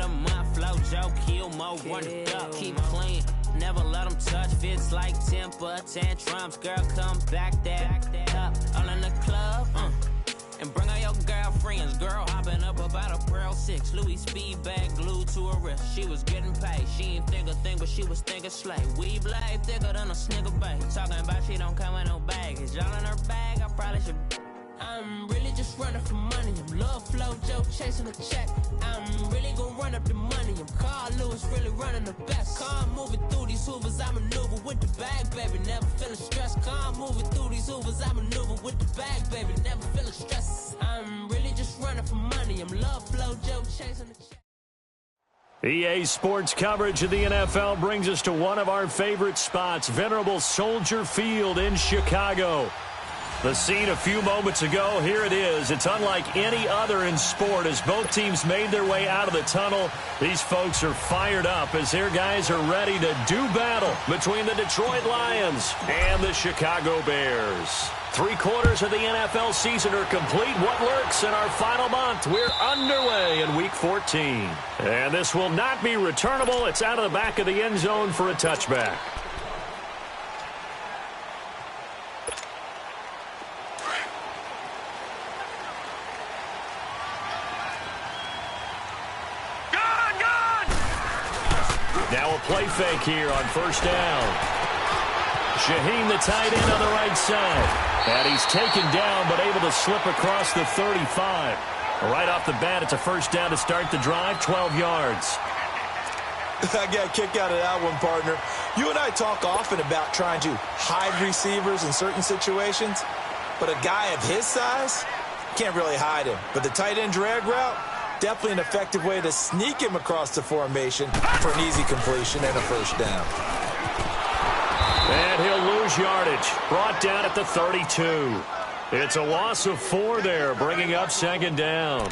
the month, flow, Joe, kill, mo, run it up, keep clean. Never let them touch, fits like temper tantrums. Girl, come back that up, all in the club, and bring all your girlfriends. Girl hopping up about a Pearl 6, Louis speed bag glued to her wrist. She was getting paid, she ain't think a thing, but she was thinking slay. We blade thicker than a snicker bag. Talking about she don't come with no baggage. Y'all in her bag, I probably should. I'm really just running for money. I'm love flow, Joe chasing a check. I'm really gonna run up the money. I'm Carl Lewis, really running the best. Car moving through these hoovers, I maneuver with the bag, baby. Never feeling stressed. Car moving through these hoovers, I maneuver with the bag, baby. Never feeling stressed. I'm really just running for money. I'm love flow, Joe chasing a check. EA Sports coverage of the NFL brings us to one of our favorite spots, venerable Soldier Field in Chicago. The scene a few moments ago, here it is. It's unlike any other in sport as both teams made their way out of the tunnel. These folks are fired up as their guys are ready to do battle between the Detroit Lions and the Chicago Bears. 3/4 of the NFL season are complete. What lurks in our final month? We're underway in Week 14. And this will not be returnable. It's out of the back of the end zone for a touchback. Now a play fake here on first down. Shaheen, the tight end, on the right side. And he's taken down, but able to slip across the 35. Right off the bat, it's a first down to start the drive, 12 yards. I got a kick out of that one, partner. You and I talk often about trying to hide receivers in certain situations, but a guy of his size can't really hide him. But the tight end drag route, definitely an effective way to sneak him across the formation for an easy completion and a first down. And he'll lose yardage. Brought down at the 32. It's a loss of 4 there, bringing up second down.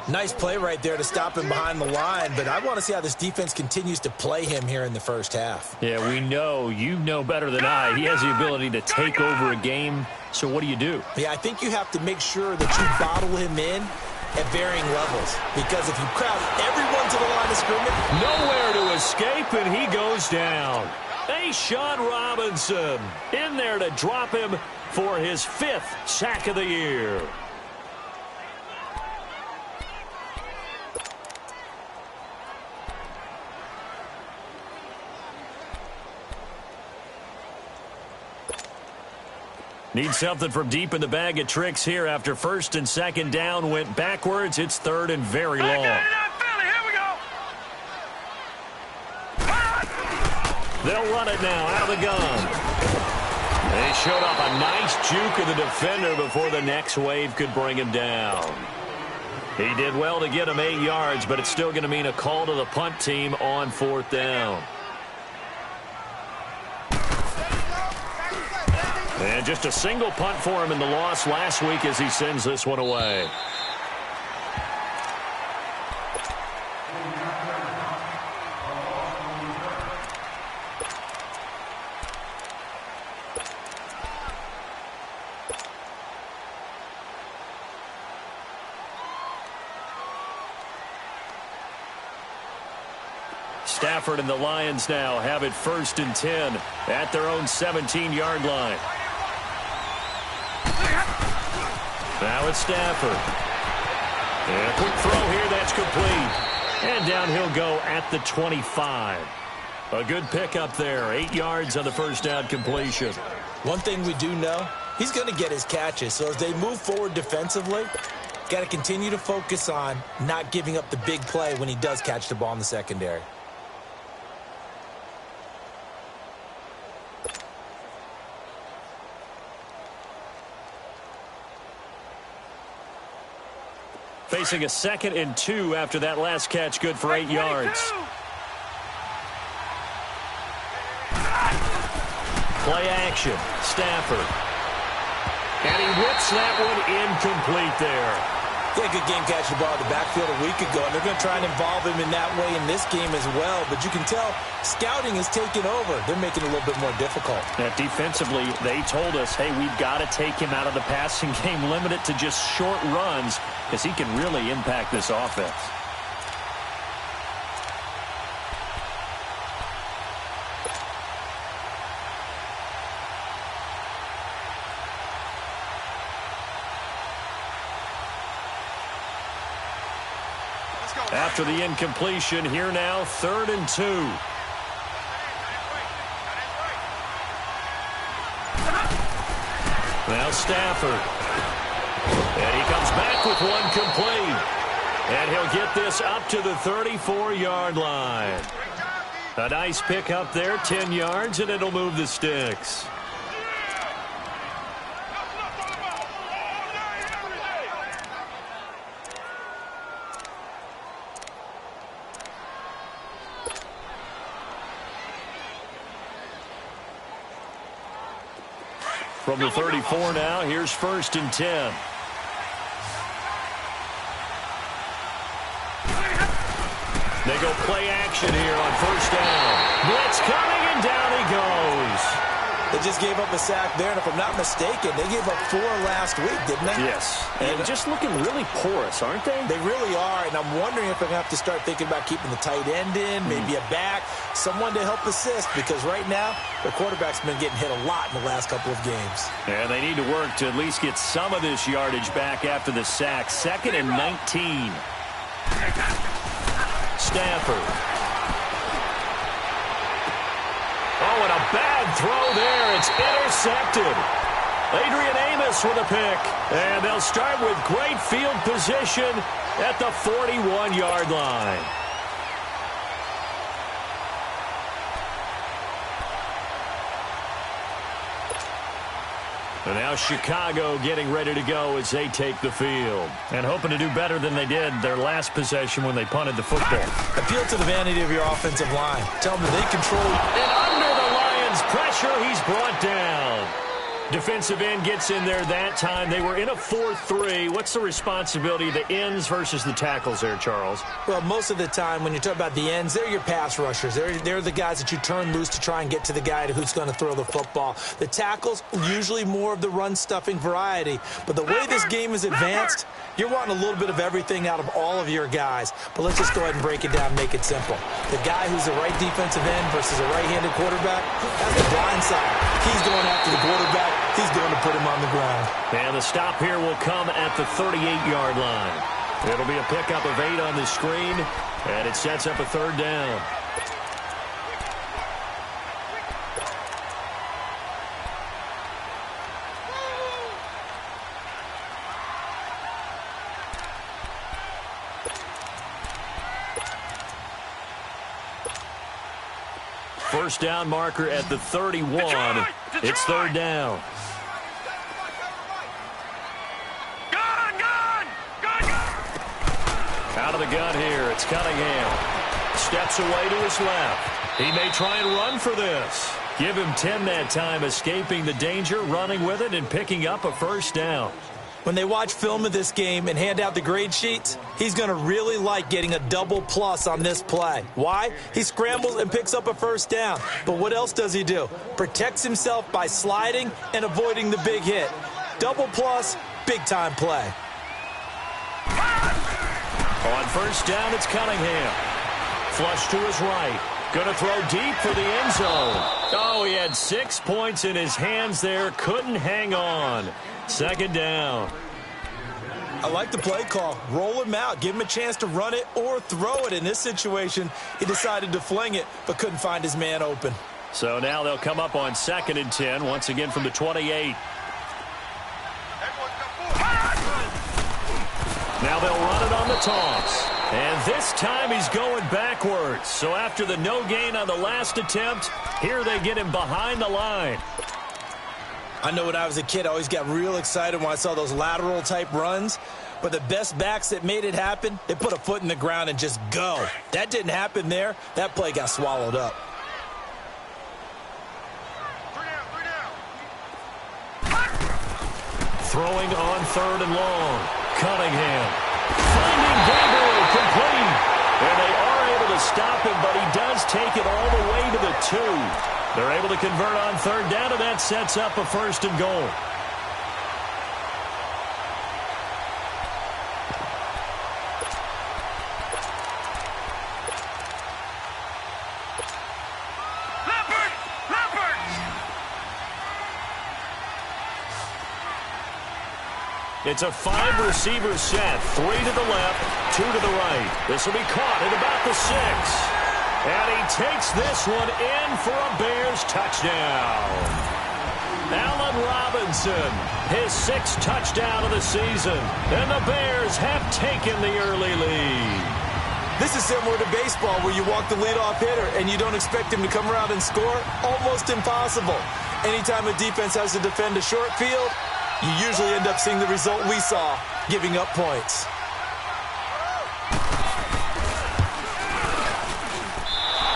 Nice play right there to stop him behind the line, but I want to see how this defense continues to play him here in the first half. Yeah, we know. You know better than I. He has the ability to take over a game, so what do? Yeah, I think you have to make sure that you bottle him in at varying levels, because if you crowd everyone to the line of scrimmage, nowhere to escape, and he goes down. Sean Robinson in there to drop him for his 5th sack of the year. Need something from deep in the bag of tricks here after first and second down went backwards. It's third and very long. They'll run it now out of the gun. They showed off a nice juke of the defender before the next wave could bring him down. He did well to get him 8 yards, but it's still going to mean a call to the punt team on 4th down. And just a single punt for him in the loss last week as he sends this one away. Stafford and the Lions now have it 1st and 10 at their own 17-yard line. Now it's Stafford. And a quick throw here, that's complete. And down he'll go at the 25. A good pickup there, 8 yards on the first down completion. One thing we do know, he's going to get his catches. So as they move forward defensively, got to continue to focus on not giving up the big play when he does catch the ball in the secondary. Facing a 2nd and 2 after that last catch, good for 8 yards. Play action, Stafford. And he whips that one incomplete there. He had a good game catching the ball in the backfield a week ago, and they're going to try and involve him in that way in this game as well. But you can tell scouting is taking over. They're making it a little bit more difficult. Yeah, defensively, they told us, hey, we've got to take him out of the passing game, limit it to just short runs, because he can really impact this offense. After the incompletion, here now, 3rd and 2. Now Stafford. And he comes back with one complete. And he'll get this up to the 34-yard line. A nice pick up there, 10 yards, and it'll move the sticks. From the 34 now, here's 1st and 10. They go play action here on 1st down. Blitz coming, and down he goes. They just gave up a sack there, and if I'm not mistaken, they gave up 4 last week, didn't they? Yes. And just looking really porous, aren't they? They really are, and I'm wondering if they're going to have to start thinking about keeping the tight end in, maybe a back, someone to help assist, because right now, their quarterback's been getting hit a lot in the last couple of games. And they need to work to at least get some of this yardage back after the sack. 2nd and 19. Stafford. Oh, and a bad throw there. It's intercepted. Adrian Amos with a pick. And they'll start with great field position at the 41-yard line. And now Chicago getting ready to go as they take the field. And hoping to do better than they did their last possession when they punted the football. Appeal to the vanity of your offensive line. Tell them that they control. And under the Lions' pressure, he's brought down. Defensive end gets in there that time. They were in a 4-3. What's the responsibility of the ends versus the tackles there, Charles? Well, most of the time when you talk about the ends, they're your pass rushers. They're the guys that you turn loose to try and get to the guy who's going to throw the football. The tackles, usually more of the run-stuffing variety. But the way this game is advanced, you're wanting a little bit of everything out of all of your guys. But let's just go ahead and break it down and make it simple. The guy who's the right defensive end versus a right-handed quarterback, that's the blind side. He's going after the quarterback. He's going to put him on the ground. And the stop here will come at the 38-yard line. It'll be a pickup of 8 on the screen, and it sets up a 3rd down. First down marker at the 31. It's 3rd down. Out of the gun here, it's Cunningham. Steps away to his left. He may try and run for this. Give him 10 that time, escaping the danger, running with it, and picking up a 1st down. When they watch film of this game and hand out the grade sheets, he's going to really like getting a double plus on this play. Why? He scrambles and picks up a 1st down. But what else does he do? Protects himself by sliding and avoiding the big hit. Double plus, big-time play. On 1st down, it's Cunningham. Flush to his right. Going to throw deep for the end zone. Oh, he had 6 points in his hands there. Couldn't hang on. 2nd down. I like the play call. Roll him out. Give him a chance to run it or throw it. In this situation, he decided to fling it, but couldn't find his man open. So now they'll come up on 2nd and 10, once again from the 28. Now they'll run it on the toss. And this time he's going backwards. So after the no gain on the last attempt, here they get him behind the line. I know when I was a kid, I always got real excited when I saw those lateral-type runs. But the best backs that made it happen, they put a foot in the ground and just go. That didn't happen there. That play got swallowed up. Throwing on 3rd and long. Cunningham. Finding Gabriel complete. And they are able to stop him, but he does take it all the way to the 2. They're able to convert on 3rd down, and that sets up a 1st and goal. It's a 5-receiver set. 3 to the left, 2 to the right. This will be caught at about the 6. And he takes this one in for a Bears touchdown. Allen Robinson, his 6th touchdown of the season. And the Bears have taken the early lead. This is similar to baseball where you walk the leadoff hitter and you don't expect him to come around and score. Almost impossible. Anytime a defense has to defend a short field, you usually end up seeing the result we saw, giving up points.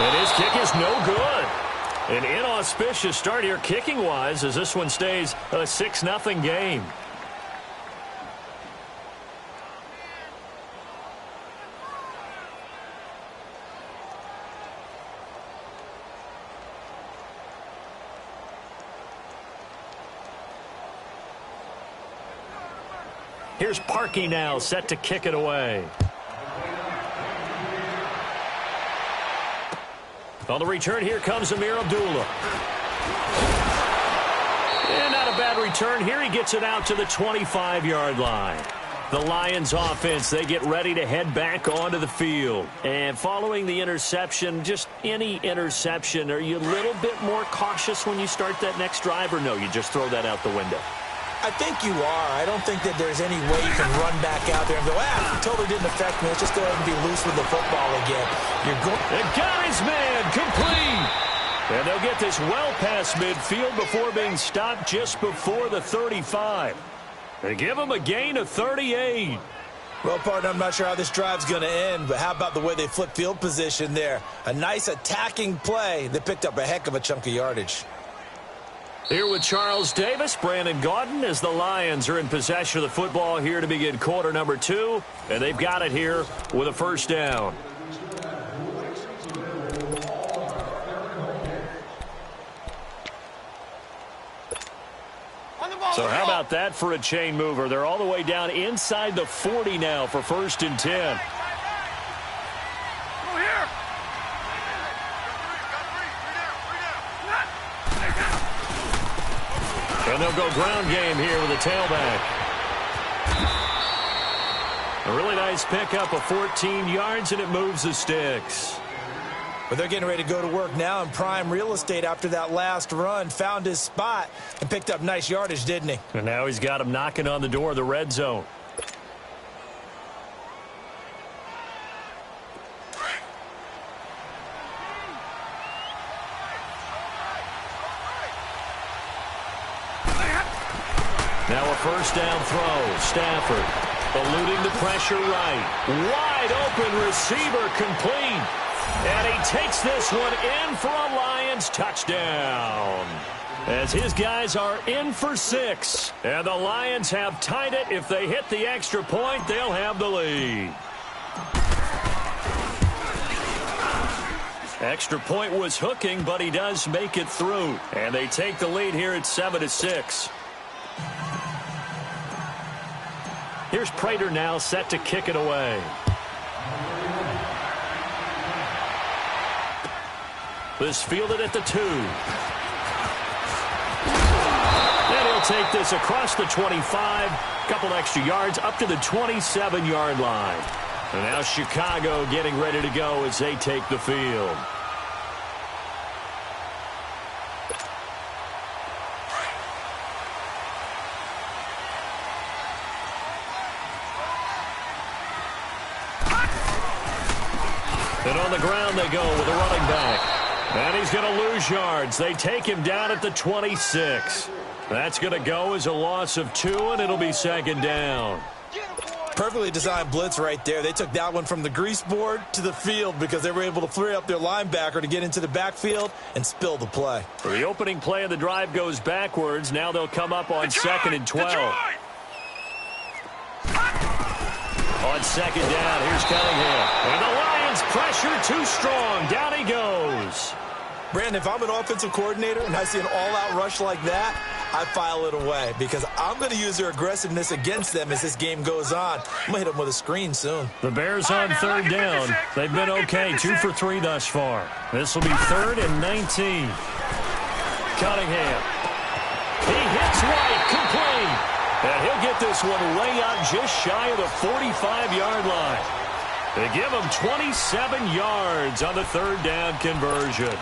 And his kick is no good. An inauspicious start here kicking-wise as this one stays a 6-0 game. Here's Parkey now, set to kick it away. On the return, here comes Amir Abdullah. And not a bad return here. He gets it out to the 25-yard line. The Lions offense, they get ready to head back onto the field. And following the interception, just any interception, are you a little bit more cautious when you start that next drive, or no, you just throw that out the window? I think you are. I don't think that there's any way you can run back out there and go, it totally didn't affect me. Let's just go ahead and be loose with the football again. You're going. And got his man complete. And they'll get this well past midfield before being stopped just before the 35. They give him a gain of 38. Well, partner, I'm not sure how this drive's going to end, but how about the way they flip field position there? A nice attacking play that picked up a heck of a chunk of yardage. Here with Charles Davis, Brandon Gaudin, as the Lions are in possession of the football here to begin quarter number 2. And they've got it here with a first down. So how about that for a chain mover? They're all the way down inside the 40 now for 1st and 10. And they'll go ground game here with a tailback. A really nice pickup of 14 yards, and it moves the sticks. But they're getting ready to go to work now in prime real estate after that last run. Found his spot and picked up nice yardage, didn't he? And now he's got him knocking on the door of the red zone. Now a first down throw. Stafford eluding the pressure right. Wide open receiver complete. And he takes this one in for a Lions touchdown. As his guys are in for 6. And the Lions have tied it. If they hit the extra point, they'll have the lead. Extra point was hooking, but he does make it through. And they take the lead here at 7-6. Here's Prater now set to kick it away. This fielded at the 2. And he'll take this across the 25. Couple extra yards up to the 27-yard line. And now Chicago getting ready to go as they take the field. And on the ground they go with a running back. And he's going to lose yards. They take him down at the 26. That's going to go as a loss of 2, and it'll be 2nd down. Perfectly designed blitz right there. They took that one from the grease board to the field because they were able to free up their linebacker to get into the backfield and spill the play. The opening play of the drive goes backwards. Now they'll come up on 2nd and 12. On 2nd down, here's Cunningham. And the Lions pressure too strong. Down he goes. Brandon, if I'm an offensive coordinator and I see an all-out rush like that, I file it away because I'm going to use their aggressiveness against them as this game goes on. I'm going to hit them with a screen soon. The Bears on 3rd down. They've been okay, 2 for 3 thus far. This will be 3rd and 19. Cunningham. He hits right, complete. And he'll get this one way out just shy of the 45-yard line. They give him 27 yards on the third down conversion.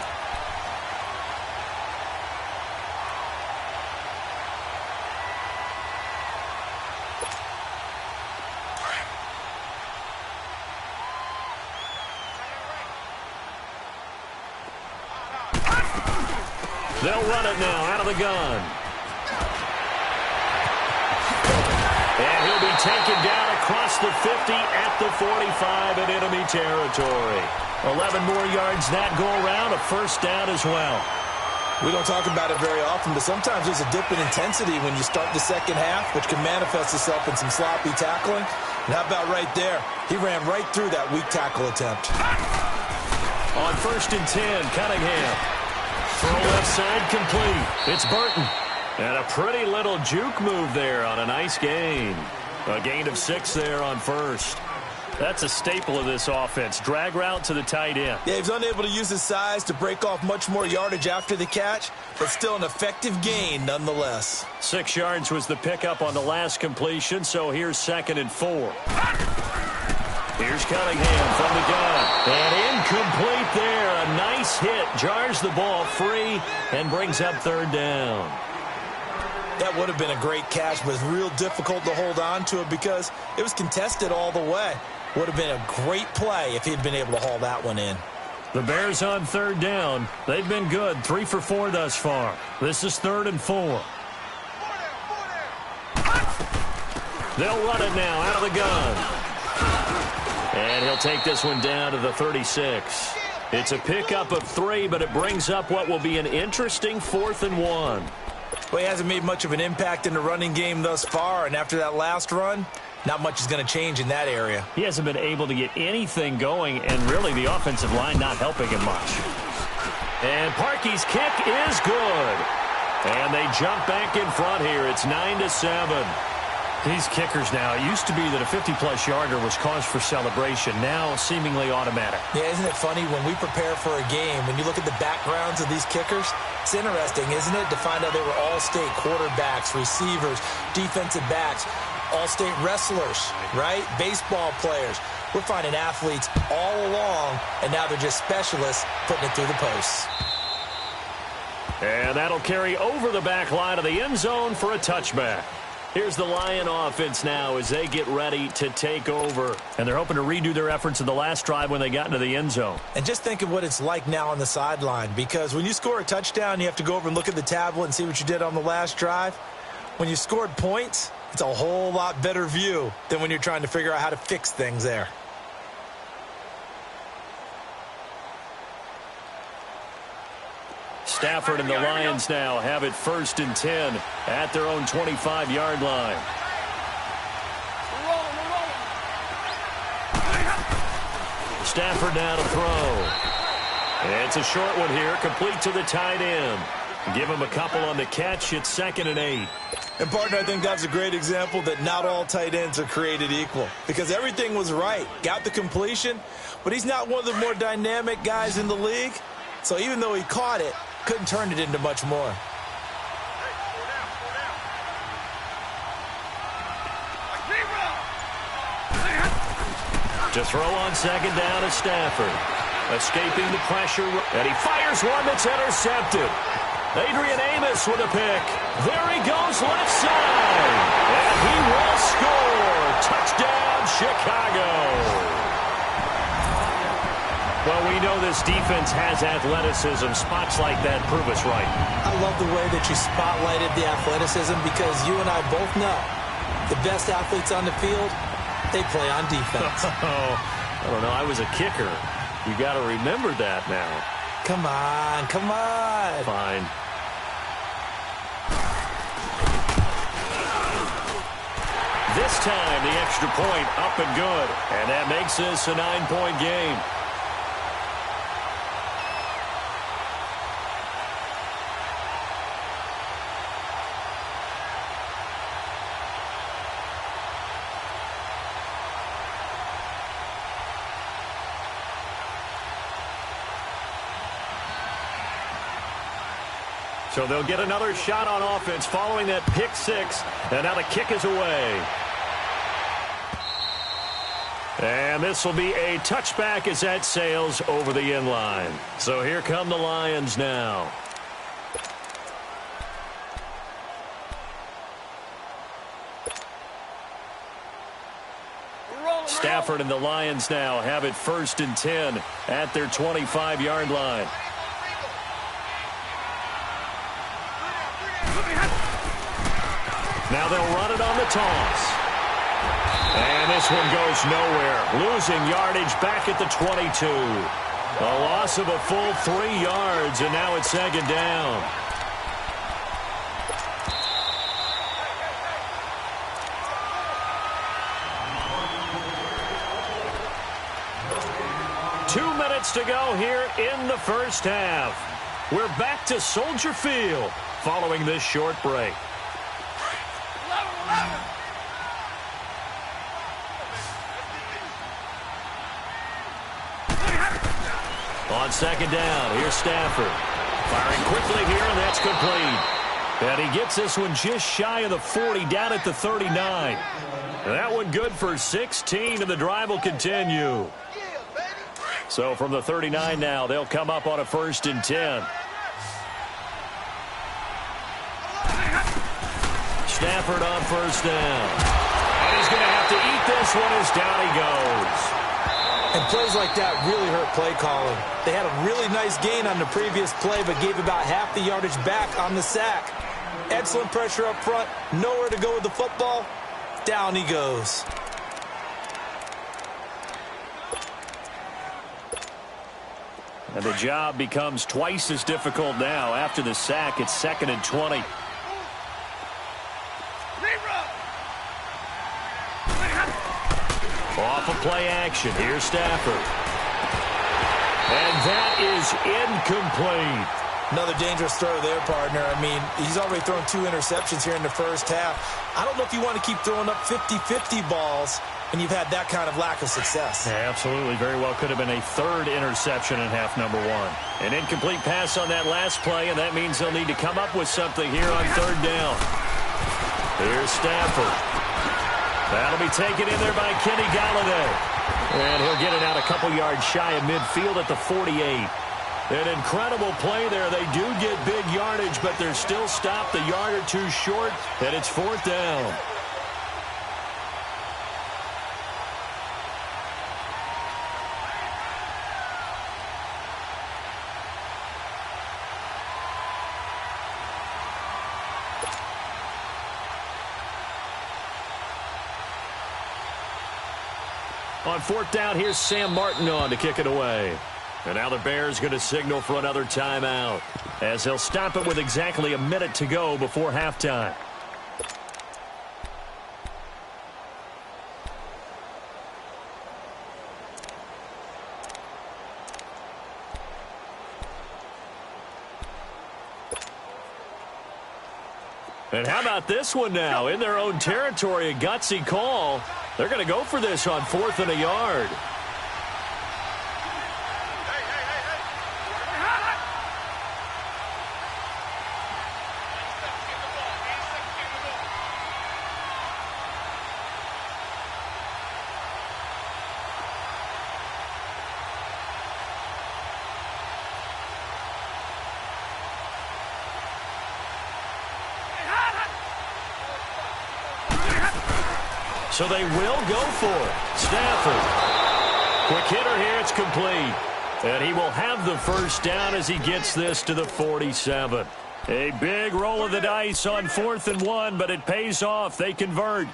They'll run it now out of the gun. And he'll be taken down across the 50 at the 45 in enemy territory. 11 more yards that go around, a first down as well. We don't talk about it very often, but sometimes there's a dip in intensity when you start the second half, which can manifest itself in some sloppy tackling. And how about right there? He ran right through that weak tackle attempt. On 1st and 10, Cunningham. Throw left side complete. It's Burton. And a pretty little juke move there on a nice gain. A gain of 6 there on first. That's a staple of this offense. Drag route to the tight end. Yeah, he was unable to use his size to break off much more yardage after the catch, but still an effective gain nonetheless. 6 yards was the pickup on the last completion, so here's 2nd and 4. Here's Cunningham from the gun. And incomplete there. A nice hit. Jars the ball free and brings up 3rd down. That would have been a great catch, but it's real difficult to hold on to it because it was contested all the way. Would have been a great play if he'd been able to haul that one in. The Bears on 3rd down. They've been good. 3 for 4 thus far. This is 3rd and 4. They'll run it now out of the gun. And he'll take this one down to the 36. It's a pickup of 3, but it brings up what will be an interesting 4th and 1. Well, he hasn't made much of an impact in the running game thus far, and after that last run, not much is going to change in that area. He hasn't been able to get anything going, and really the offensive line not helping him much. And Parkey's kick is good. And they jump back in front here. It's 9-7. These kickers now, it used to be that a 50-plus yarder was cause for celebration. Now seemingly automatic. Yeah, isn't it funny when we prepare for a game, when you look at the backgrounds of these kickers, it's interesting, isn't it, to find out they were all-state quarterbacks, receivers, defensive backs, all-state wrestlers, right? Baseball players. We're finding athletes all along, and now they're just specialists putting it through the posts. And that'll carry over the back line of the end zone for a touchback. Here's the Lion offense now as they get ready to take over. And they're hoping to redo their efforts in the last drive when they got into the end zone. And just think of what it's like now on the sideline, because when you score a touchdown, you have to go over and look at the tablet and see what you did on the last drive. When you scored points, it's a whole lot better view than when you're trying to figure out how to fix things there. Stafford and the Lions now have it 1st and 10 at their own 25-yard line. Stafford now to throw. It's a short one here, complete to the tight end. Give him a couple on the catch. It's 2nd and 8. And, partner, I think that's a great example that not all tight ends are created equal, because everything was right. Got the completion, but he's not one of the more dynamic guys in the league. So even though he caught it, couldn't turn it into much more. To throw on 2nd down is Stafford. Escaping the pressure, and he fires one that's intercepted. Adrian Amos with a pick. There he goes left side. And he will score. Touchdown, Chicago. Well, we know this defense has athleticism. Spots like that prove us right. I love the way that you spotlighted the athleticism, because you and I both know the best athletes on the field, they play on defense. I don't know. I was a kicker. You got to remember that now. Come on, come on. Fine. This time, the extra point up and good. And that makes this a 9-point game. So they'll get another shot on offense following that pick six. And now the kick is away. And this will be a touchback as that sails over the end line. So here come the Lions now. Stafford and the Lions now have it 1st and 10 at their 25-yard line. Now they'll run it on the toss. And this one goes nowhere. Losing yardage back at the 22. A loss of a full 3 yards, and now it's 2nd down. To go here in the first half. We're back to Soldier Field following this short break. On 2nd down, here's Stafford. Firing quickly here, and that's complete. And he gets this one just shy of the 40, down at the 39. And that one good for 16, and the drive will continue. So from the 39 now, they'll come up on a 1st and 10. Stafford on 1st down. And he's going to have to eat this one as down he goes. And plays like that really hurt play calling. They had a really nice gain on the previous play, but gave about half the yardage back on the sack. Excellent pressure up front. Nowhere to go with the football. Down he goes. And the job becomes twice as difficult now. After the sack, it's 2nd and 20. Off of play action. Here's Stafford. And that is incomplete. Another dangerous throw there, partner. I mean, he's already thrown 2 interceptions here in the first half. I don't know if you want to keep throwing up 50-50 balls when you've had that kind of lack of success. Yeah, absolutely. Very well could have been a 3rd interception in half number 1. An incomplete pass on that last play, and that means they'll need to come up with something here on 3rd down. Here's Stafford. That'll be taken in there by Kenny Galladay. And he'll get it out a couple yards shy of midfield at the 48. An incredible play there. They do get big yardage, but they're still stopped a yard or 2 short, and it's 4th down. On 4th down, here's Sam Martin on to kick it away. And now the Bears going to signal for another timeout, as they'll stop it with exactly a minute to go before halftime. And how about this one now? In their own territory, a gutsy call. They're going to go for this on 4th and a yard. So they will go for it. Stafford. Quick hitter here. It's complete. And he will have the 1st down as he gets this to the 47. A big roll of the dice on 4th and 1, but it pays off. They convert.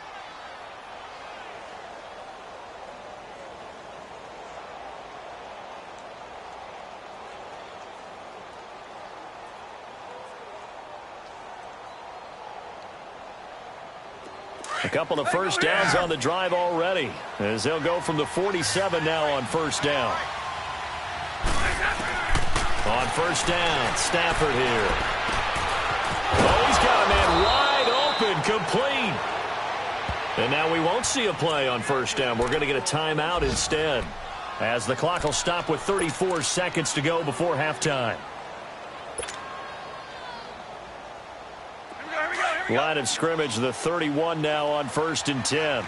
A couple of 1st downs on the drive already, as they'll go from the 47 now on 1st down. On 1st down, Stafford here. Oh, he's got a man wide open, complete. And now we won't see a play on 1st down. We're going to get a timeout instead, as the clock will stop with 34 seconds to go before halftime. Line of scrimmage, the 31 now on 1st and 10.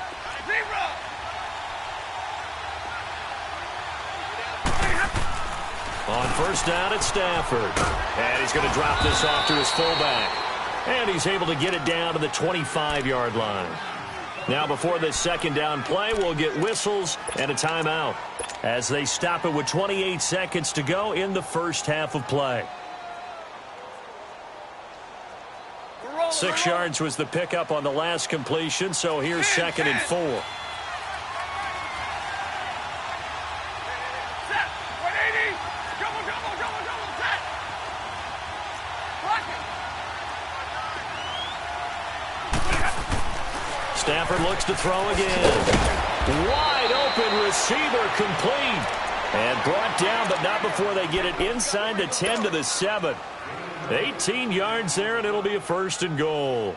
On 1st down, it's Stafford. And he's going to drop this off to his fullback. And he's able to get it down to the 25-yard line. Now before this 2nd down play, we'll get whistles and a timeout as they stop it with 28 seconds to go in the first half of play. 6 yards was the pickup on the last completion, so here's 2nd and 4. Stafford looks to throw again. Wide open receiver complete. And brought down, but not before they get it inside the 10 to the 7. 18 yards there, and it'll be a 1st and goal.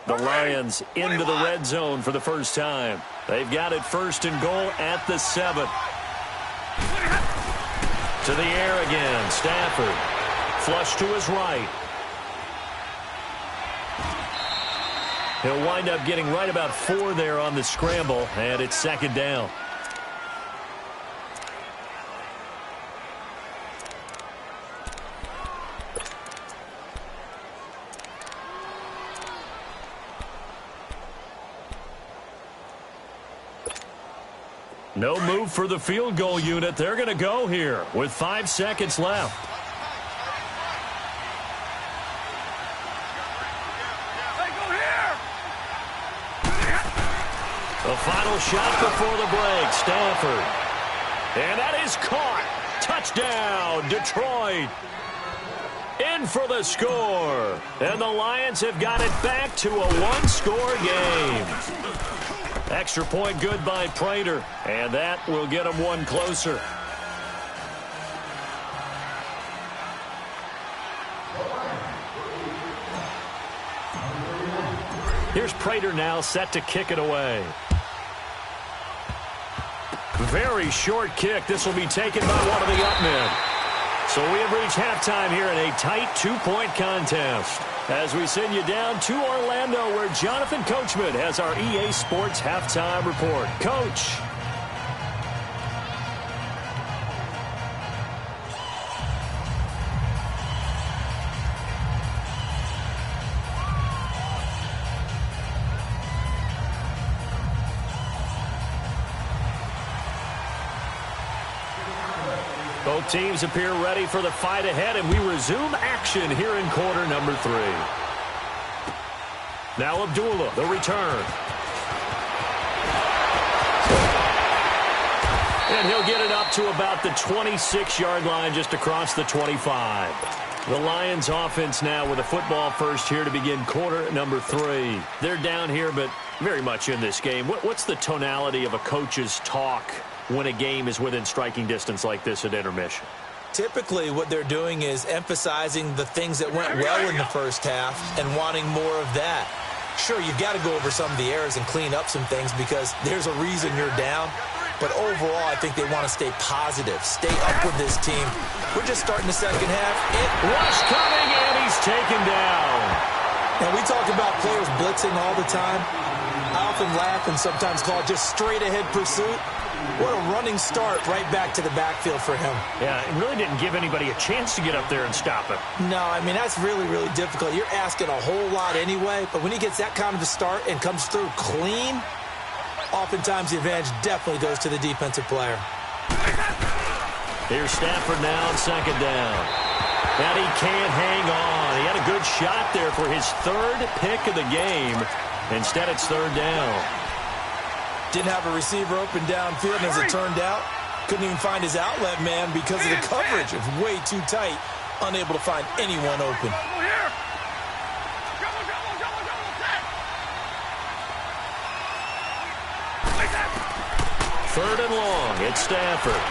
The Lions into the red zone for the first time. They've got it 1st and goal at the 7. To the air again, Stafford. Flush to his right. He'll wind up getting right about 4 there on the scramble, and it's 2nd down. No move for the field goal unit. They're going to go here with 5 seconds left. The final shot before the break, Stafford. And that is caught. Touchdown, Detroit. In for the score. And the Lions have got it back to a 1-score game. Extra point good by Prater, and that will get them 1 closer. Here's Prater now set to kick it away. Very short kick. This will be taken by one of the up men. So we have reached halftime here in a tight 2-point contest. As we send you down to Orlando, where Jonathan Coachman has our EA Sports Halftime Report. Coach. Both teams appear ready for the fight ahead, and we resume action here in quarter number 3. Now Abdullah, the return. And he'll get it up to about the 26-yard line, just across the 25. The Lions offense now with a football first here to begin quarter number 3. They're down here, but very much in this game. What's the tonality of a coach's talk when a game is within striking distance like this at intermission? Typically, what they're doing is emphasizing the things that went well in the first half and wanting more of that. Sure, you've got to go over some of the errors and clean up some things because there's a reason you're down. But overall, I think they want to stay positive, stay up with this team. We're just starting the second half. Rush coming, and he's taken down. And we talk about players blitzing all the time. I often laugh and sometimes call it just straight-ahead pursuit. What a running start right back to the backfield for him. Yeah, it really didn't give anybody a chance to get up there and stop it. No, I mean, that's really, really difficult. You're asking a whole lot anyway, but when he gets that kind of a start and comes through clean, oftentimes the advantage definitely goes to the defensive player. Here's Stafford now on 2nd down. And he can't hang on. He had a good shot there for his 3rd pick of the game. Instead, it's 3rd down. Didn't have a receiver open downfield, and as it turned out, couldn't even find his outlet man because of the coverage. It was way too tight, unable to find anyone open. 3rd and long, it's Stafford.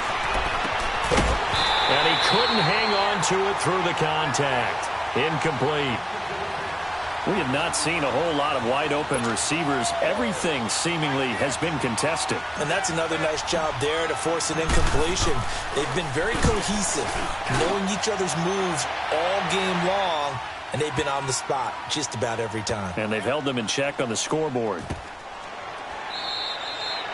And he couldn't hang on to it through the contact. Incomplete. We have not seen a whole lot of wide-open receivers. Everything seemingly has been contested. And that's another nice job there to force an incompletion. They've been very cohesive, knowing each other's moves all game long, and they've been on the spot just about every time. And they've held them in check on the scoreboard.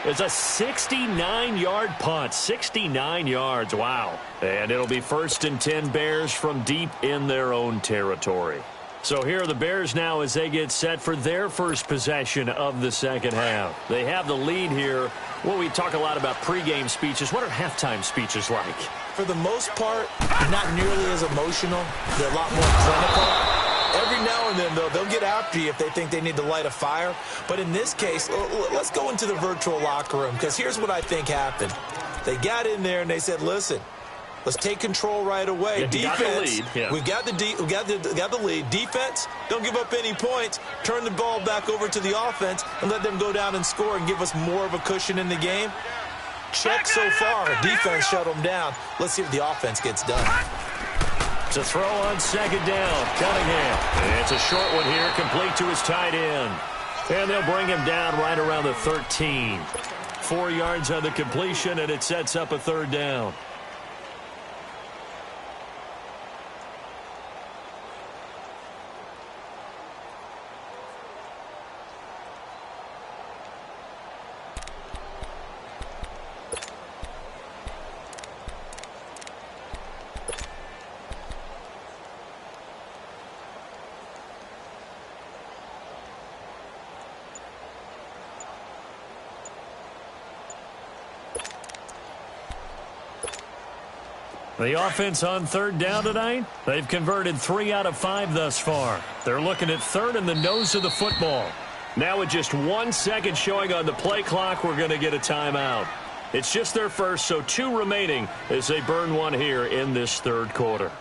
It's a 69-yard punt. 69 yards. Wow. And it'll be 1st and 10 Bears from deep in their own territory. So here are the Bears now as they get set for their first possession of the second half. They have the lead here. Well, we talk a lot about pregame speeches. What are halftime speeches like? For the most part, not nearly as emotional. They're a lot more clinical. Every now and then, though, they'll get after you if they think they need to light a fire. But in this case, let's go into the virtual locker room, because here's what I think happened. They got in there and they said, listen, let's take control right away. Yeah, Defense, we've got the lead. Defense, don't give up any points. Turn the ball back over to the offense and let them go down and score and give us more of a cushion in the game. Check so far. Defense shut them down. Let's see if the offense gets done. It's a throw on second down. Cunningham. And it's a short one here, complete to his tight end. And they'll bring him down right around the 13. 4 yards on the completion, and it sets up a 3rd down. The offense on 3rd down tonight, they've converted 3 out of 5 thus far. They're looking at 3rd in the nose of the football. Now with just 1 second showing on the play clock, we're going to get a timeout. It's just their first, so 2 remaining as they burn one here in this 3rd quarter.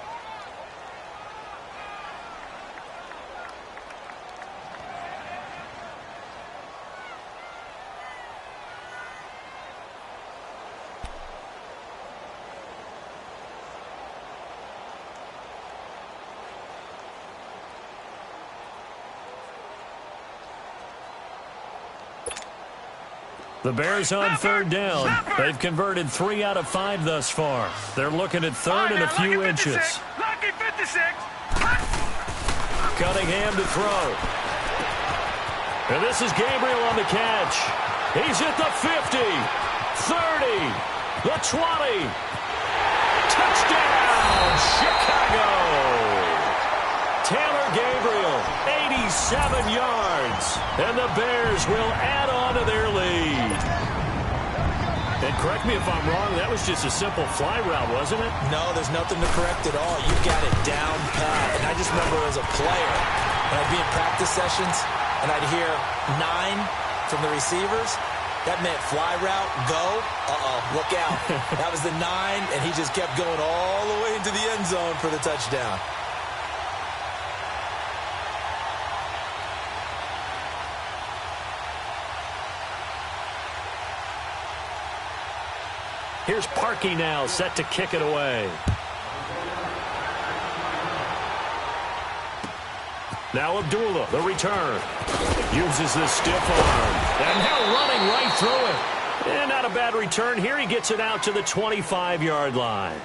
The Bears on 3rd down. They've converted 3 out of 5 thus far. They're looking at 3rd and a few inches. Lucky 56. Cunningham to throw. And this is Gabriel on the catch. He's at the 50, 30, the 20. Touchdown, Chicago. Taylor Gabriel, 87 yards. And the Bears will add on to their lead. And correct me if I'm wrong, that was just a simple fly route, wasn't it? No, there's nothing to correct at all. You've got it down pat. And I just remember as a player, when I'd be in practice sessions, and I'd hear 9 from the receivers, that meant fly route, go, look out. That was the 9, and he just kept going all the way into the end zone for the touchdown. Here's Parkey now, set to kick it away. Now Abdullah, the return. Uses the stiff arm. And now running right through it. And not a bad return here. He gets it out to the 25-yard line.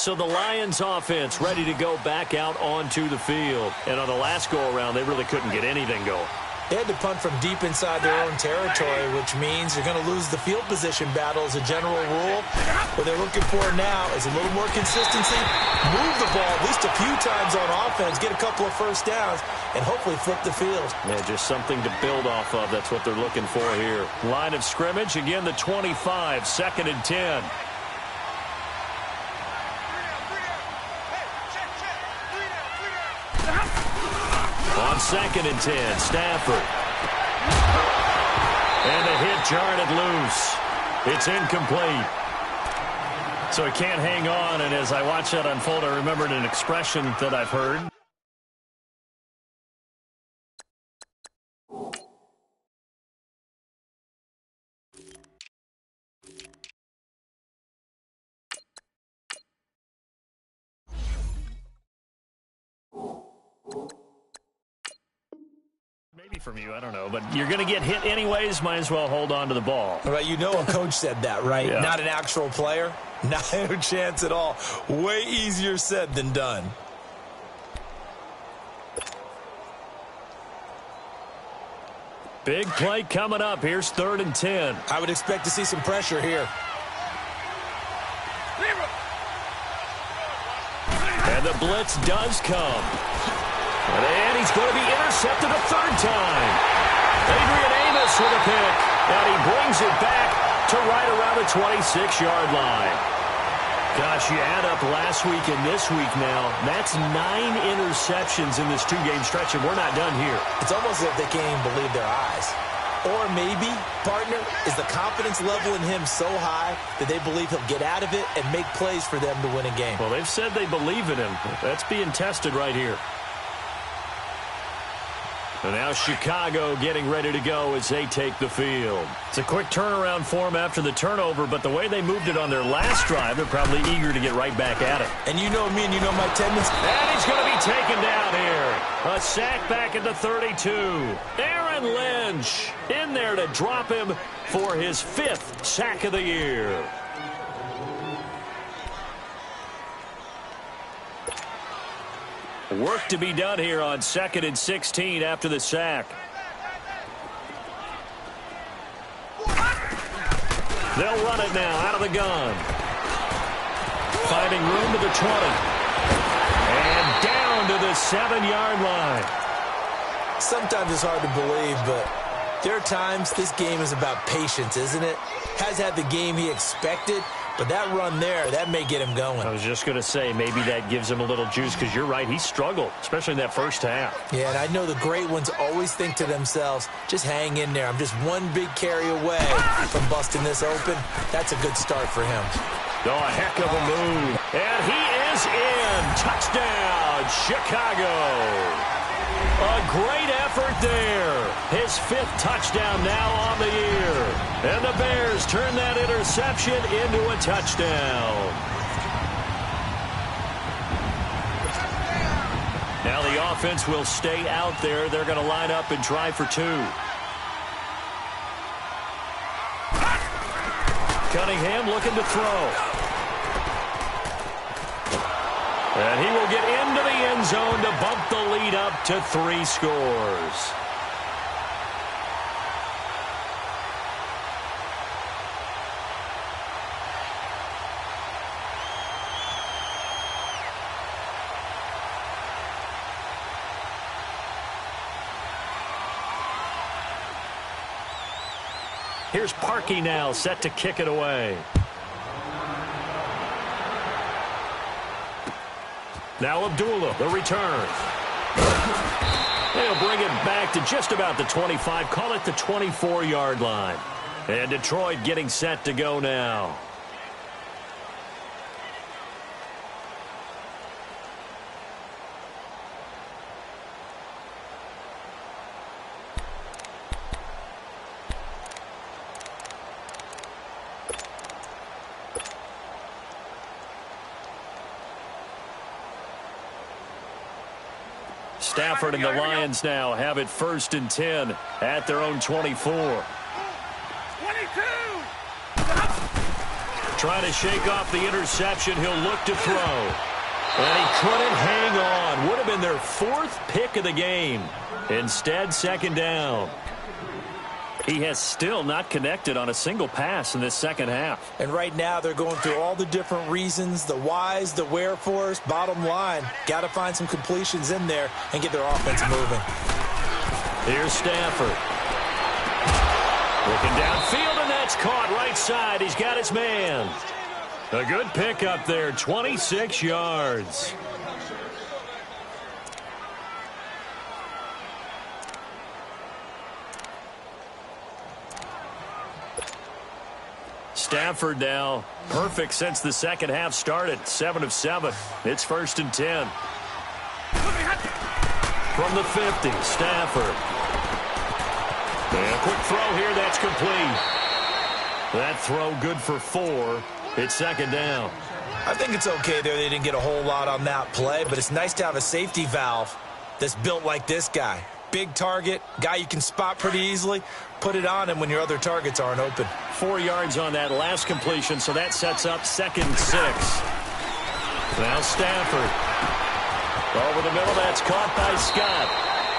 So the Lions offense ready to go back out onto the field. And on the last go-around, they really couldn't get anything going. They had to punt from deep inside their own territory, which means they're going to lose the field position battle as a general rule. What they're looking for now is a little more consistency, move the ball at least a few times on offense, get a couple of first downs, and hopefully flip the field. Yeah, just something to build off of. That's what they're looking for here. Line of scrimmage, again, the 25, 2nd and 10. On 2nd and 10, Stafford. And the hit jarred it loose. It's incomplete. So he can't hang on, and as I watch that unfold, I remembered an expression that I've heard. Maybe from you, I don't know. But you're going to get hit anyways, might as well hold on to the ball. Right, you know a coach said that, right? Yeah. Not an actual player. Not a chance at all. Way easier said than done. Big play coming up. Here's 3rd and 10. I would expect to see some pressure here. And the blitz does come. And he's going to be intercepted a 3rd time. Adrian Amos with a pick. And he brings it back to right around the 26-yard line. Gosh, you add up last week and this week now. That's 9 interceptions in this 2-game stretch, and we're not done here. It's almost as if they can't even believe their eyes. Or maybe, partner, is the confidence level in him so high that they believe he'll get out of it and make plays for them to win a game. Well, they've said they believe in him. That's being tested right here. And now Chicago getting ready to go as they take the field. It's a quick turnaround for them after the turnover, but the way they moved it on their last drive, they're probably eager to get right back at it. And you know me and you know my tendency. And he's going to be taken down here. A sack back at the 32. Aaron Lynch in there to drop him for his 5th sack of the year. Work to be done here on 2nd and 16 after the sack. They'll run it now out of the gun. Finding room to the 20. And down to the 7-yard line. Sometimes it's hard to believe, but there are times this game is about patience, isn't it? Has had the game he expected, but that run there, that may get him going. I was just going to say, maybe that gives him a little juice, because you're right, he struggled, especially in that first half. Yeah, and I know the great ones always think to themselves, just hang in there. I'm just one big carry away from busting this open. That's a good start for him. Oh, a heck of a move. And he is in. Touchdown, Chicago. A great effort there. His 5th touchdown now on the year. And the Bears turn that interception into a touchdown. Now the offense will stay out there. They're going to line up and try for 2. Cunningham looking to throw. And he will get into the end zone to bump the lead up to 3 scores. Here's Parkey now, set to kick it away. Now Abdullah, the return. They'll bring it back to just about the 25, call it the 24-yard line. And Detroit getting set to go now. Stafford and the Lions now have it 1st and 10 at their own 24. 22. Trying to shake off the interception. He'll look to throw. And he couldn't hang on. Would have been their 4th pick of the game. Instead, 2nd down. He has still not connected on a single pass in this second half. And right now they're going through all the different reasons, the whys, the wherefores. Bottom line, got to find some completions in there and get their offense moving. Here's Stafford. Looking downfield, and that's caught right side. He's got his man. A good pick up there, 26 yards. Stafford now perfect since the second half started. 7 of 7. It's 1st and 10. From the 50, Stafford. And a quick throw here, that's complete. That throw good for 4. It's 2nd down. I think it's okay there. They didn't get a whole lot on that play, but it's nice to have a safety valve that's built like this guy. Big target, guy you can spot pretty easily. Put it on him when your other targets aren't open. 4 yards on that last completion, so that sets up 2nd and 6. Now Stafford. Over the middle, that's caught by Scott.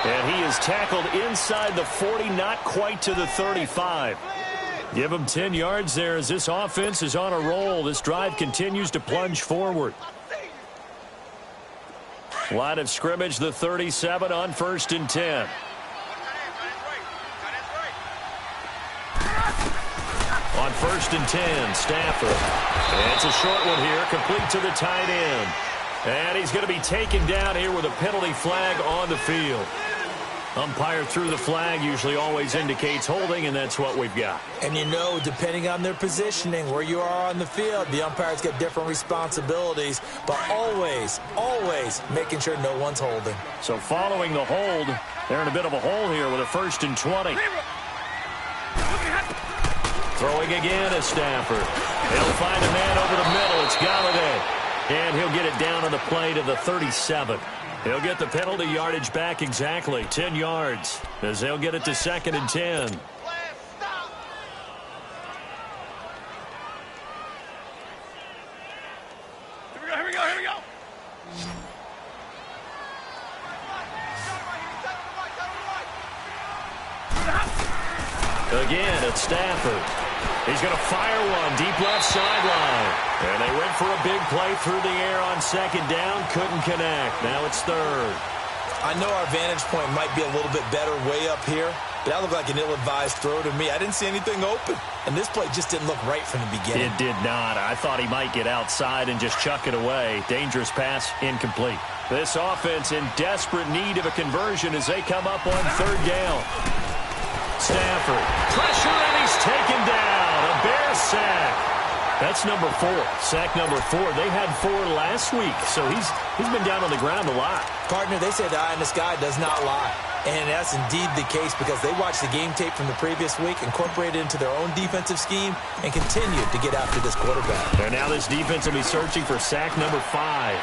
And he is tackled inside the 40, not quite to the 35. Give him 10 yards there as this offense is on a roll. This drive continues to plunge forward. Line of scrimmage, the 37 on 1st and 10. On 1st and 10, Stafford. And it's a short one here, complete to the tight end. And he's going to be taken down here with a penalty flag on the field. Umpire threw the flag, usually always indicates holding, and that's what we've got. And you know, depending on their positioning, where you are on the field, the umpires get different responsibilities, but always, always making sure no one's holding. So following the hold, they're in a bit of a hole here with a 1st and 20. Throwing again is Stafford. He'll find a man over the middle. It's Galladay. And he'll get it down on the play to the 37. He'll get the penalty yardage back exactly, 10 yards, as they'll get it to 2nd and 10. Here we go. Again, it's Stafford. He's going to fire one deep left sideline. And they went for a big play through the air on 2nd down. Couldn't connect. Now it's 3rd. I know our vantage point might be a little bit better way up here, but that looked like an ill-advised throw to me. I didn't see anything open, and this play just didn't look right from the beginning. It did not. I thought he might get outside and just chuck it away. Dangerous pass, incomplete. This offense in desperate need of a conversion as they come up on 3rd down. Stafford, pressure, and he's taken down. A Bears sack. That's number 4. Sack number 4. They had 4 last week, so he's been down on the ground a lot. Partner, they say the eye in the sky does not lie. And that's indeed the case because they watched the game tape from the previous week, incorporated it into their own defensive scheme, and continued to get after this quarterback. And now this defense will be searching for sack number 5.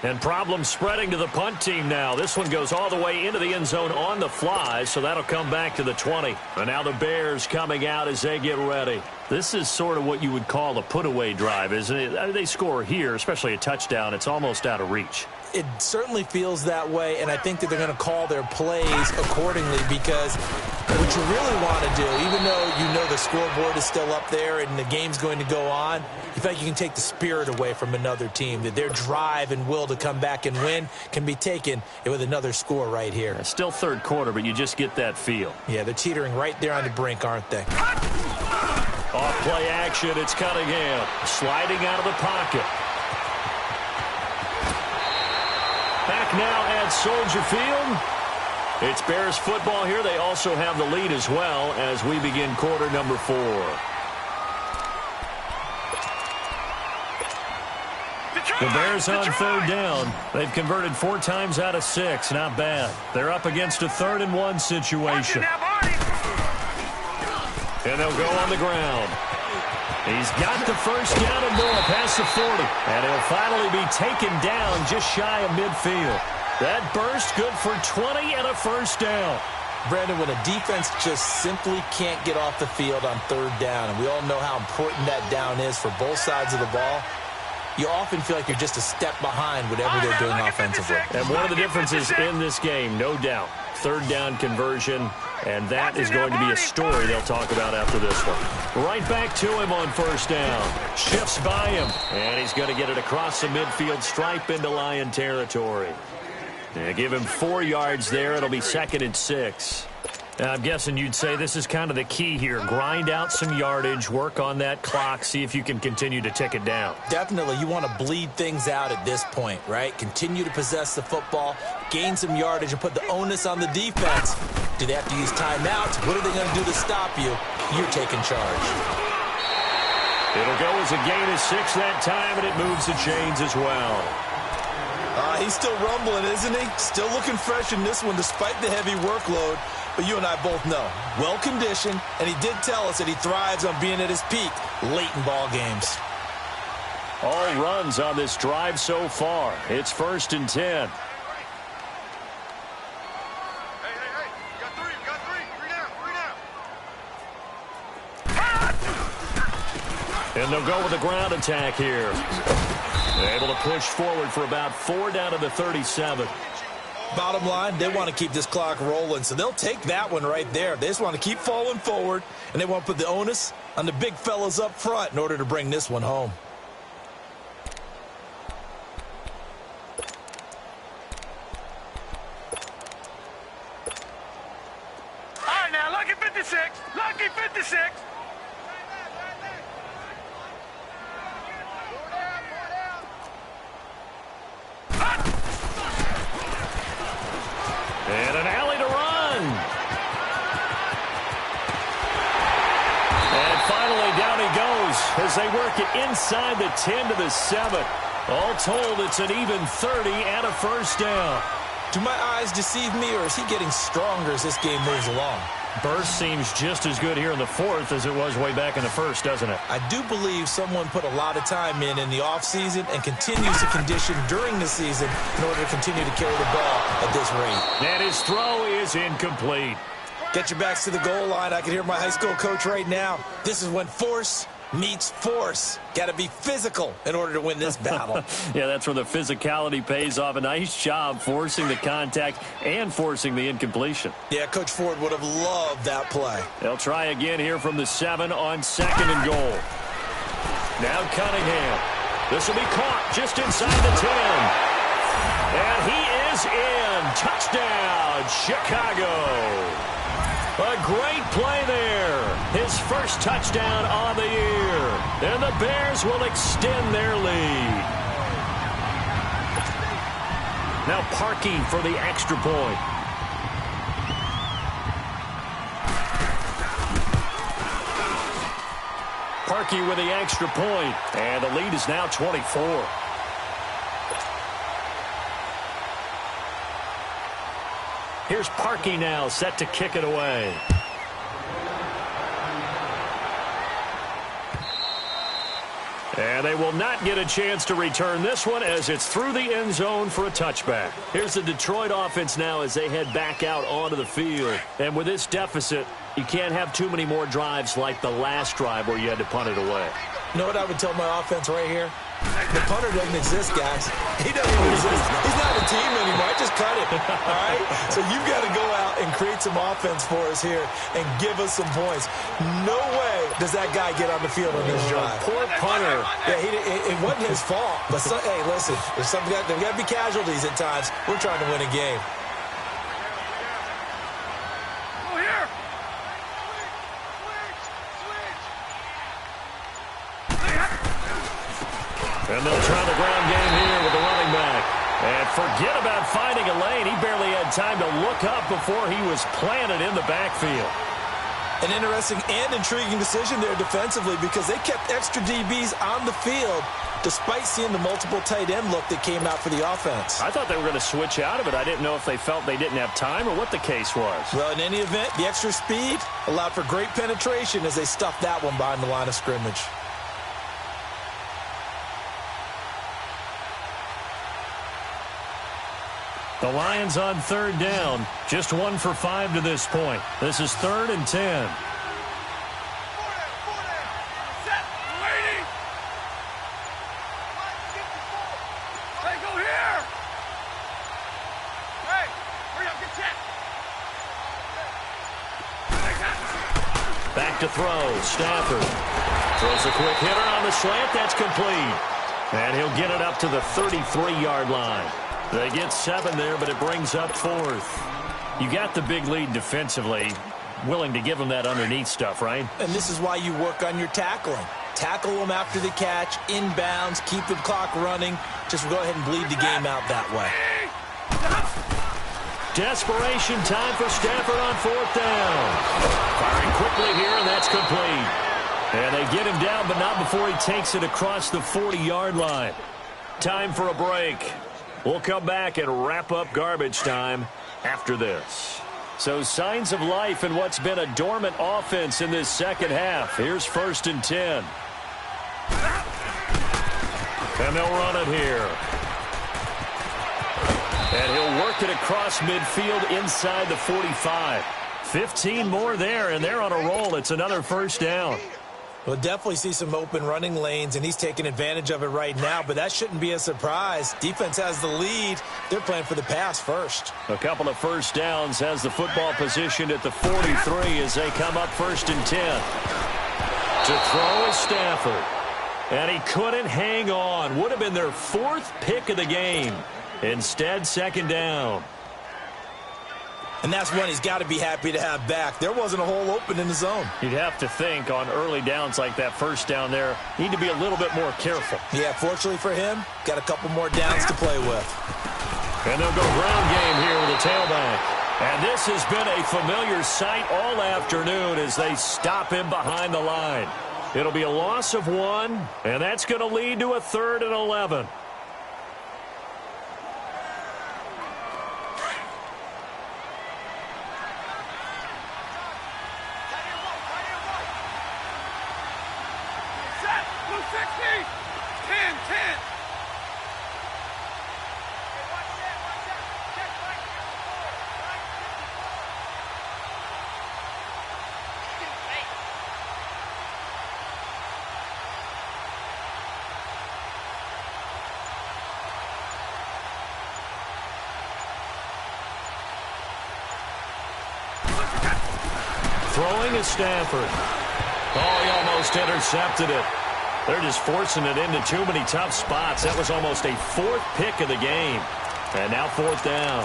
And problems spreading to the punt team now. This one goes all the way into the end zone on the fly, so that'll come back to the 20. And now the Bears coming out as they get ready. This is sort of what you would call a put-away drive, isn't it? They score here, especially a touchdown. It's almost out of reach. It certainly feels that way, and I think that they're going to call their plays accordingly because what you really want to do, even though you know the scoreboard is still up there and the game's going to go on, you feel like you can take the spirit away from another team, that their drive and will to come back and win can be taken with another score right here. It's still 3rd quarter, but you just get that feel. Yeah, they're teetering right there on the brink, aren't they? Off play action, it's Cunningham sliding out of the pocket. Back now at Soldier Field. It's Bears football here. They also have the lead as well as we begin quarter number 4. The Bears on 3rd down. They've converted 4 times out of 6. Not bad. They're up against a 3rd and 1 situation. And they'll go on the ground. He's got the 1st down and more past the 40. And he'll finally be taken down just shy of midfield. That burst good for 20 and a 1st down. Brandon, when a defense just simply can't get off the field on 3rd down, and we all know how important that down is for both sides of the ball, you often feel like you're just a step behind whatever they're doing offensively. And one of the differences in this game, no doubt, 3rd down conversion, and that is going to be a story they'll talk about after this one. Right back to him on 1st down. Shifts by him, and he's going to get it across the midfield stripe into Lion territory. They give him 4 yards there. It'll be 2nd and 6. I'm guessing you'd say this is kind of the key here. Grind out some yardage, work on that clock, see if you can continue to tick it down. Definitely. You want to bleed things out at this point, right? Continue to possess the football, gain some yardage, and put the onus on the defense. Do they have to use timeouts? What are they going to do to stop you? You're taking charge. It'll go as a gain of 6 that time, and it moves the chains as well. He's still rumbling, isn't he? Still looking fresh in this one despite the heavy workload. But you and I both know, well-conditioned, and he did tell us that he thrives on being at his peak late in ball games. All runs on this drive so far. It's 1st and 10. And they'll go with a ground attack here. Able to push forward for about 4 down to the 37. Bottom line, they want to keep this clock rolling, so they'll take that one right there. They just want to keep falling forward, and they want to put the onus on the big fellas up front in order to bring this one home. All right, now, lucky 56. Lucky 56. And an alley to run. And finally, down he goes as they work it inside the 10 to the 7. All told, it's an even 30 and a first down. Do my eyes deceive me, or is he getting stronger as this game moves along? Burst seems just as good here in the 4th as it was way back in the 1st, doesn't it? I do believe someone put a lot of time in the offseason and continues to condition during the season in order to continue to carry the ball at this rate. And his throw is incomplete. Get your backs to the goal line. I can hear my high school coach right now. This is when force meets force. Got to be physical in order to win this battle. Yeah, that's where the physicality pays off. A nice job forcing the contact and forcing the incompletion. Yeah, Coach Ford would have loved that play. They'll try again here from the 7 on 2nd and goal. Now Cunningham. This will be caught just inside the 10. And he is in. Touchdown, Chicago. A great play there. His first touchdown on the year. And the Bears will extend their lead. Now Parkey for the extra point. Parkey with the extra point. And the lead is now 24. Here's Parkey now, set to kick it away. And they will not get a chance to return this one as it's through the end zone for a touchback. Here's the Detroit offense now as they head back out onto the field. And with this deficit, you can't have too many more drives like the last drive where you had to punt it away. You know what I would tell my offense right here? The punter doesn't exist, guys. He doesn't even exist. He's not a team anymore. I just cut him. All right? So you've got to go out and create some offense for us here and give us some points. No way does that guy get on the field on this drive. Poor punter. Yeah, it wasn't his fault. But, hey, listen, there's got to be casualties at times. We're trying to win a game. And they'll try the ground game here with the running back. And forget about finding a lane. He barely had time to look up before he was planted in the backfield. An interesting and intriguing decision there defensively because they kept extra DBs on the field despite seeing the multiple tight end look that came out for the offense. I thought they were going to switch out of it. I didn't know if they felt they didn't have time or what the case was. Well, in any event, the extra speed allowed for great penetration as they stuffed that one behind the line of scrimmage. The Lions on 3rd down. Just 1 for 5 to this point. This is 3rd and 10. Set. Waiting. Hey, go here. Hey, hurry up, get checked. Back to throw. Stafford throws a quick hitter on the slant. That's complete. And he'll get it up to the 33-yard line. They get 7 there, but it brings up 4th. You got the big lead defensively. willing to give him that underneath stuff, right? And this is why you work on your tackling. Tackle them after the catch, inbounds, keep the clock running. Just go ahead and bleed the game out that way. Desperation time for Stafford on 4th down. Firing quickly here, and that's complete. And they get him down, but not before he takes it across the 40-yard line. Time for a break. We'll come back and wrap up garbage time after this. So signs of life in what's been a dormant offense in this second half. Here's 1st and 10. And they'll run it here. And he'll work it across midfield inside the 45. 15 more there, and they're on a roll. It's another 1st down. We'll definitely see some open running lanes, and he's taking advantage of it right now, but that shouldn't be a surprise. Defense has the lead. They're playing for the pass first. A couple of 1st downs, has the football positioned at the 43 as they come up 1st and 10. To throw is Stafford. And he couldn't hang on. Would have been their 4th pick of the game. Instead, 2nd down. And that's one he's got to be happy to have back. There wasn't a hole open in the zone. You'd have to think on early downs like that 1st down there, need to be a little bit more careful. Yeah, fortunately for him, got a couple more downs to play with. And they'll go ground game here with a tailback. And this has been a familiar sight all afternoon as they stop him behind the line. It'll be a loss of 1, and that's going to lead to a 3rd and 11. Throwing is Stafford. Oh, he almost intercepted it. They're just forcing it into too many tough spots. That was almost a 4th pick of the game. And now 4th down.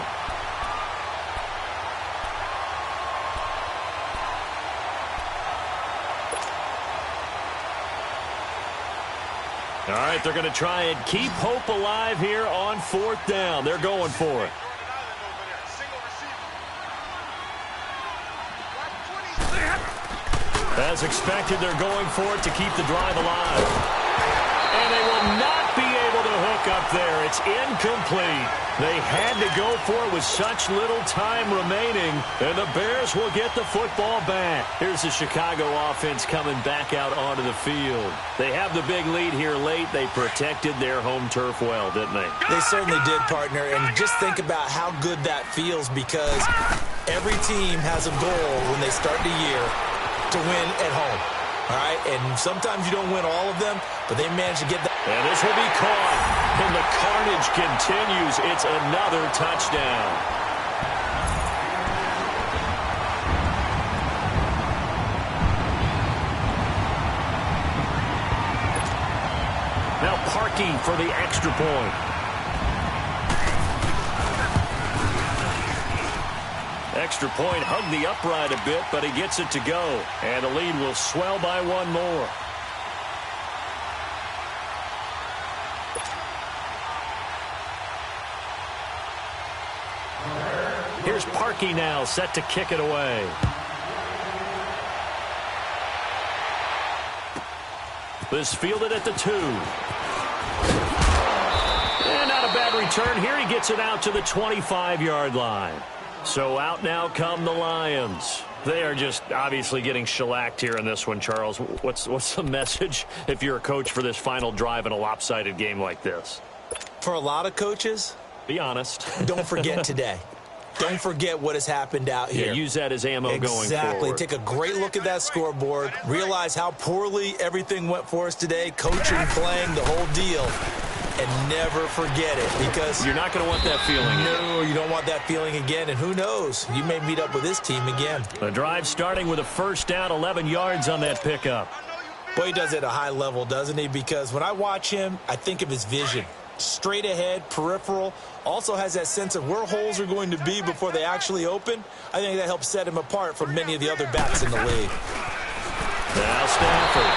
All right, they're going to try and keep hope alive here on 4th down. They're going for it. As expected, they're going for it to keep the drive alive. And they will not be able to hook up there. It's incomplete. They had to go for it with such little time remaining, and the Bears will get the football back. Here's the Chicago offense coming back out onto the field. They have the big lead here late. They protected their home turf well, didn't they? They certainly did, partner, and just think about how good that feels because every team has a goal when they start the year to win at home, all right? And sometimes you don't win all of them, but they managed to get that. And this will be caught, and the carnage continues. It's another touchdown. Now Parkey for the extra point. Extra point hugged the upright a bit, but he gets it to go. And the lead will swell by 1 more. Here's Parkey now, set to kick it away. This fielded at the 2. And not a bad return. Here he gets it out to the 25-yard line. So out now come the Lions. They are just obviously getting shellacked here in this one, Charles. What's the message if you're a coach for this final drive in a lopsided game like this? For a lot of coaches, be honest. Don't forget today. Don't forget what has happened out here. Yeah, use that as ammo going forward. Exactly. Take a great look at that scoreboard. Realize how poorly everything went for us today. Coaching, playing, the whole deal. And never forget it because you're not going to want that feeling. No, you don't want that feeling again. And who knows? You may meet up with this team again. The drive starting with a 1st down, 11 yards on that pickup. Boy, he does it at a high level, doesn't he? Because when I watch him, I think of his vision. Straight ahead, peripheral, also has that sense of where holes are going to be before they actually open. I think that helps set him apart from many of the other backs in the league. Now Stafford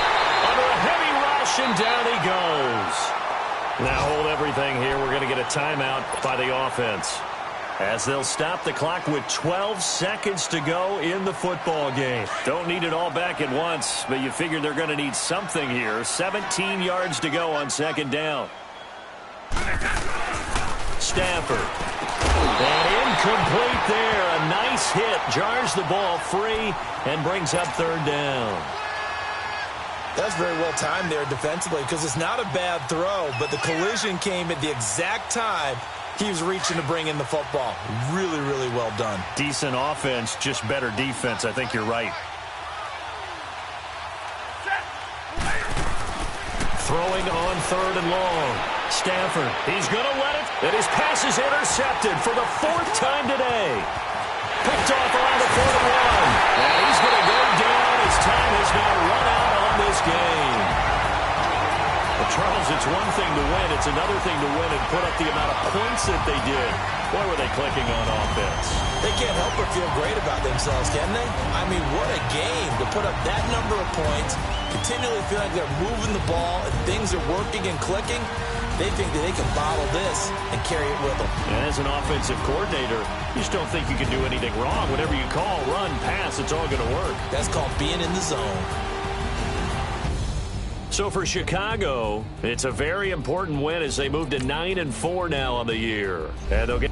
under a heavy rush, and down he goes. Now hold everything here. We're going to get a timeout by the offense, as they'll stop the clock with 12 seconds to go in the football game. Don't need it all back at once, but you figure they're going to need something here. 17 yards to go on second down. Stafford. And incomplete there. A nice hit. Jars the ball free and brings up third down. That's very well timed there defensively, because it's not a bad throw, but the collision came at the exact time he was reaching to bring in the football. Really, really well done. Decent offense, just better defense. I think you're right. Throwing on third and long. Stafford, he's going to let it. And his pass is intercepted for the fourth time today. Picked off around the 41. And he's going to go down. His time has now run out on this game. Well, Charles, it's one thing to win. It's another thing to win and put up the amount of points that they did. Boy, were they clicking on offense. They can't help but feel great about themselves, can they? I mean, what a game to put up that number of points, continually feel like they're moving the ball and things are working and clicking. They think that they can bottle this and carry it with them. And as an offensive coordinator, you just don't think you can do anything wrong. Whatever you call, run, pass, it's all going to work. That's called being in the zone. So for Chicago, it's a very important win as they move to 9-4 now on the year. And they'll get